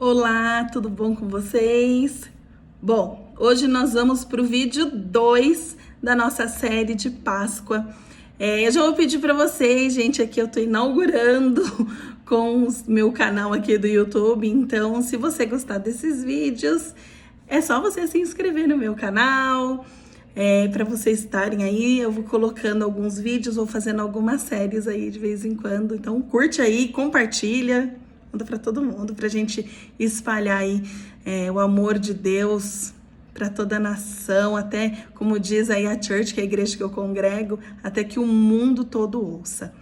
Olá, tudo bom com vocês? Bom, hoje nós vamos para o vídeo 2 da nossa série de Páscoa. Eu já vou pedir para vocês, gente, aqui eu estou inaugurando com o meu canal aqui do YouTube, então se você gostar desses vídeos, é só você se inscrever no meu canal, para vocês estarem aí. Eu vou colocando alguns vídeos, vou fazendo algumas séries aí de vez em quando, então curte aí, compartilha, manda para todo mundo, pra gente espalhar aí o amor de Deus para toda a nação, até, como diz aí a church, que é a igreja que eu congrego, até que o mundo todo ouça.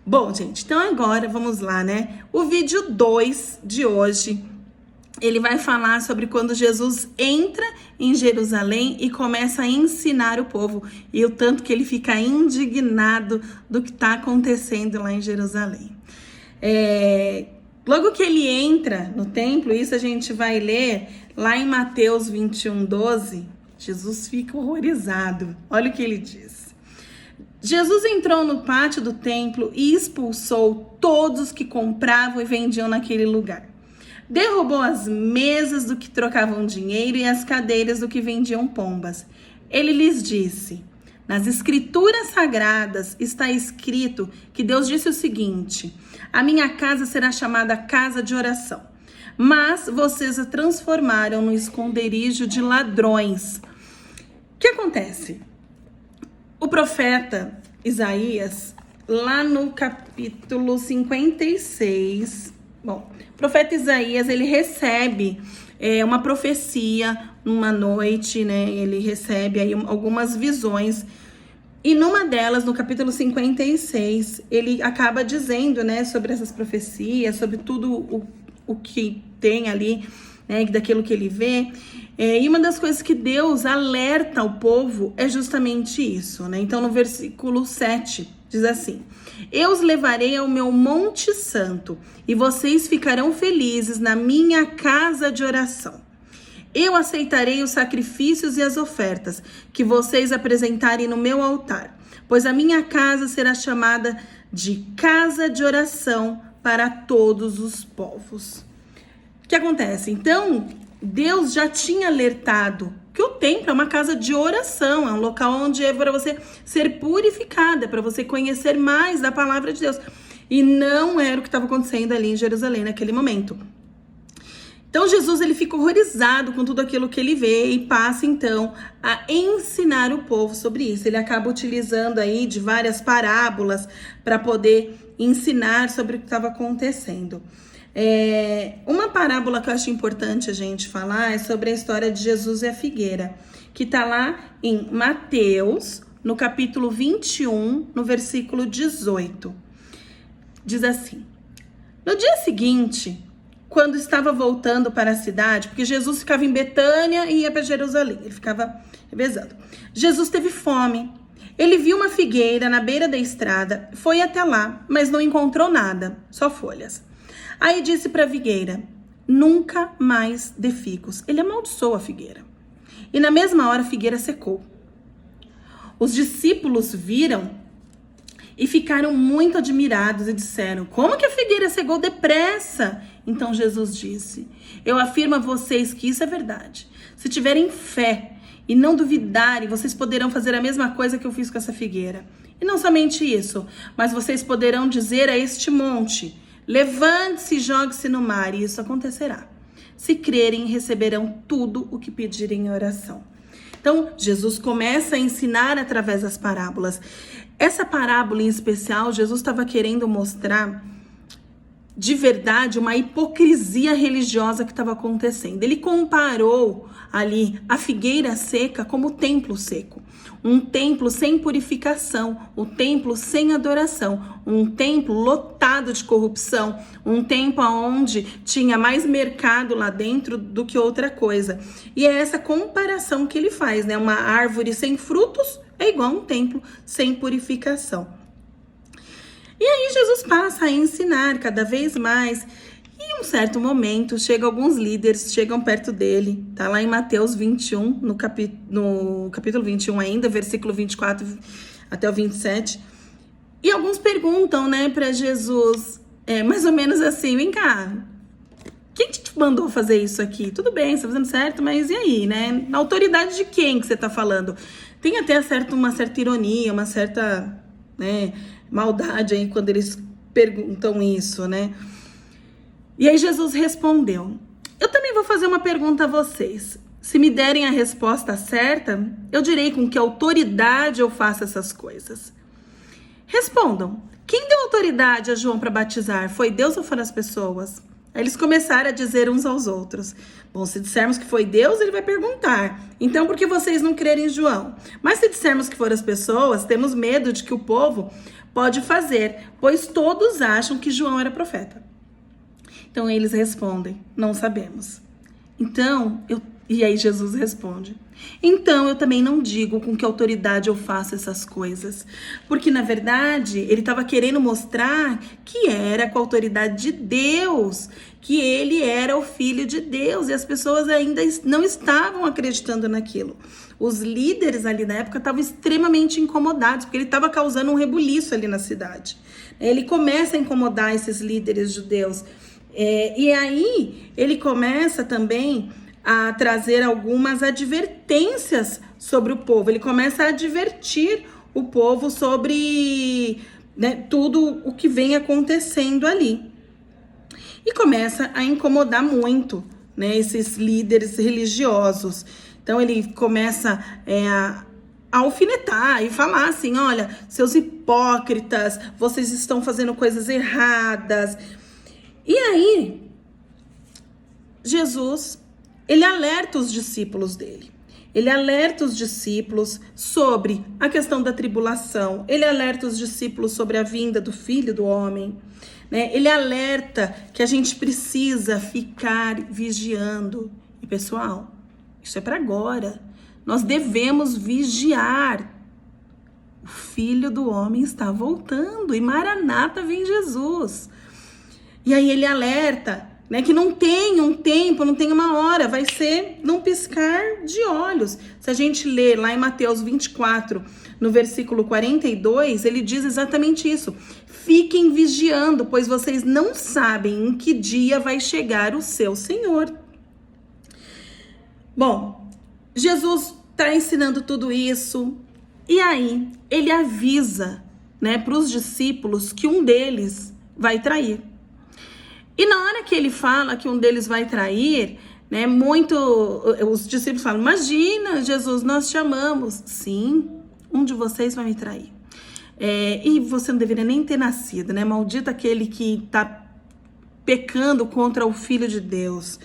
Bom, gente, então agora vamos lá, né? O vídeo 2 de hoje, ele vai falar sobre quando Jesus entra em Jerusalém e começa a ensinar o povo, e o tanto que ele fica indignado do que está acontecendo lá em Jerusalém. Logo que ele entra no templo, isso a gente vai ler lá em Mateus 21:12, Jesus fica horrorizado. Olha o que ele diz. Jesus entrou no pátio do templo e expulsou todos que compravam e vendiam naquele lugar. Derrubou as mesas do que trocavam dinheiro e as cadeiras do que vendiam pombas. Ele lhes disse: nas escrituras sagradas está escrito que Deus disse o seguinte: a minha casa será chamada casa de oração, mas vocês a transformaram no esconderijo de ladrões. O que acontece? O profeta Isaías, lá no capítulo 56, o profeta Isaías, ele recebe uma profecia numa noite, né? Ele recebe aí algumas visões, e numa delas, no capítulo 56, ele acaba dizendo, né, sobre essas profecias, sobre tudo o que tem ali, né, daquilo que ele vê. E uma das coisas que Deus alerta ao povo é justamente isso, né? Então, no versículo 7, diz assim: eu os levarei ao meu monte santo, e vocês ficarão felizes na minha casa de oração. Eu aceitarei os sacrifícios e as ofertas que vocês apresentarem no meu altar, pois a minha casa será chamada de casa de oração para todos os povos. O que acontece? Então, Deus já tinha alertado que o templo é uma casa de oração, é um local onde é para você ser purificada, para você conhecer mais da palavra de Deus. E não era o que estava acontecendo ali em Jerusalém naquele momento. Então Jesus, ele fica horrorizado com tudo aquilo que ele vê e passa então a ensinar o povo sobre isso. Ele acaba utilizando aí de várias parábolas para poder ensinar sobre o que estava acontecendo. Uma parábola que eu acho importante a gente falar é sobre a história de Jesus e a figueira, que está lá em Mateus, no capítulo 21, no versículo 18. Diz assim: no dia seguinte, quando estava voltando para a cidade, porque Jesus ficava em Betânia e ia para Jerusalém, ele ficava revezando. Jesus teve fome. Ele viu uma figueira na beira da estrada, foi até lá, mas não encontrou nada, só folhas. Aí disse para a figueira: nunca mais dê figos. Ele amaldiçoou a figueira. E na mesma hora a figueira secou. Os discípulos viram e ficaram muito admirados e disseram: como que a figueira secou depressa? Então Jesus disse: eu afirmo a vocês que isso é verdade. Se tiverem fé e não duvidarem, vocês poderão fazer a mesma coisa que eu fiz com essa figueira. E não somente isso, mas vocês poderão dizer a este monte: levante-se e jogue-se no mar, e isso acontecerá. Se crerem, receberão tudo o que pedirem em oração. Então, Jesus começa a ensinar através das parábolas. Essa parábola em especial, Jesus estava querendo mostrar de verdade uma hipocrisia religiosa que estava acontecendo. Ele comparou ali a figueira seca como o templo seco. Um templo sem purificação, um templo sem adoração, um templo lotado de corrupção, um templo onde tinha mais mercado lá dentro do que outra coisa. E é essa comparação que ele faz, né? Uma árvore sem frutos é igual a um templo sem purificação. E aí Jesus passa a ensinar cada vez mais. E em um certo momento, alguns líderes chegam perto dele, tá lá em Mateus 21, no capítulo 21 ainda, versículo 24 até o 27. E alguns perguntam, né, para Jesus, mais ou menos assim: vem cá, quem te mandou fazer isso aqui? Tudo bem, você tá fazendo certo, mas e aí, né? Na autoridade de quem que você tá falando? Tem até uma certa ironia, uma certa, né, maldade aí quando eles perguntam isso, né? E aí Jesus respondeu: eu também vou fazer uma pergunta a vocês. Se me derem a resposta certa, eu direi com que autoridade eu faço essas coisas. Respondam. Quem deu autoridade a João para batizar? Foi Deus ou foram as pessoas? Aí eles começaram a dizer uns aos outros: bom, se dissermos que foi Deus, ele vai perguntar: então por que vocês não crerem em João? Mas se dissermos que foram as pessoas, temos medo de que o povo pode fazer, pois todos acham que João era profeta. Então eles respondem: não sabemos. E aí Jesus responde: então eu também não digo com que autoridade eu faço essas coisas. Porque na verdade ele estava querendo mostrar que era com a autoridade de Deus, que ele era o Filho de Deus, e as pessoas ainda não estavam acreditando naquilo. Os líderes ali da época estavam extremamente incomodados, porque ele estava causando um rebuliço ali na cidade. Ele começa a incomodar esses líderes judeus. E aí ele começa também a trazer algumas advertências sobre o povo. Ele começa a advertir o povo sobre, né, tudo o que vem acontecendo ali. E começa a incomodar muito, né, esses líderes religiosos. Então ele começa a alfinetar e falar assim: olha, seus hipócritas, vocês estão fazendo coisas erradas. E aí, Jesus, ele alerta os discípulos dele. Ele alerta os discípulos sobre a questão da tribulação. Ele alerta os discípulos sobre a vinda do Filho do Homem, né? Ele alerta que a gente precisa ficar vigiando. E pessoal, isso é para agora. Nós devemos vigiar. O Filho do Homem está voltando e Maranata vem Jesus. E aí ele alerta, né, que não tem um tempo, não tem uma hora, vai ser num piscar de olhos. Se a gente ler lá em Mateus 24, no versículo 42, ele diz exatamente isso: fiquem vigiando, pois vocês não sabem em que dia vai chegar o seu Senhor. Bom, Jesus está ensinando tudo isso, e aí ele avisa, né, para os discípulos que um deles vai trair. E na hora que ele fala que um deles vai trair, né, os discípulos falam: imagina, Jesus, nós te amamos. Sim, um de vocês vai me trair. E você não deveria nem ter nascido, né? Maldito aquele que está pecando contra o Filho de Deus.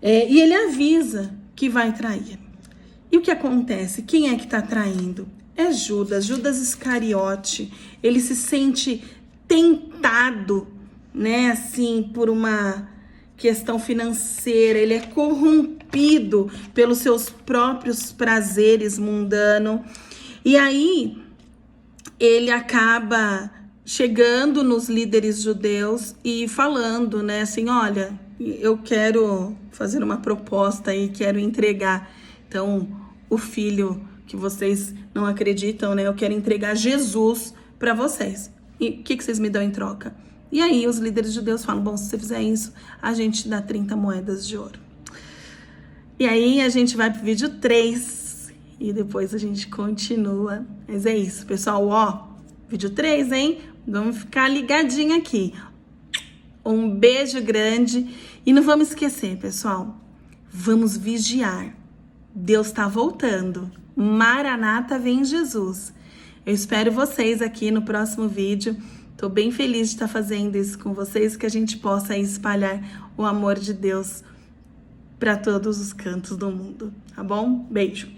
E ele avisa que vai trair. E o que acontece? Quem é que está traindo? É Judas Iscariote. Ele se sente tentado, né, assim, por uma questão financeira. Ele é corrompido pelos seus próprios prazeres mundanos. E aí ele acaba chegando nos líderes judeus e falando, né, assim: olha, eu quero fazer uma proposta e quero entregar, então, o filho que vocês não acreditam, né, eu quero entregar Jesus para vocês. E o que vocês me dão em troca? E aí os líderes judeus falam: bom, se você fizer isso, a gente dá 30 moedas de ouro. E aí a gente vai pro vídeo 3 e depois a gente continua. Mas é isso, pessoal, ó, vídeo 3, hein? Vamos ficar ligadinho aqui. Um beijo grande e não vamos esquecer, pessoal, vamos vigiar. Deus tá voltando. Maranata vem Jesus. Eu espero vocês aqui no próximo vídeo. Tô bem feliz de estar fazendo isso com vocês, que a gente possa espalhar o amor de Deus para todos os cantos do mundo, tá bom? Beijo!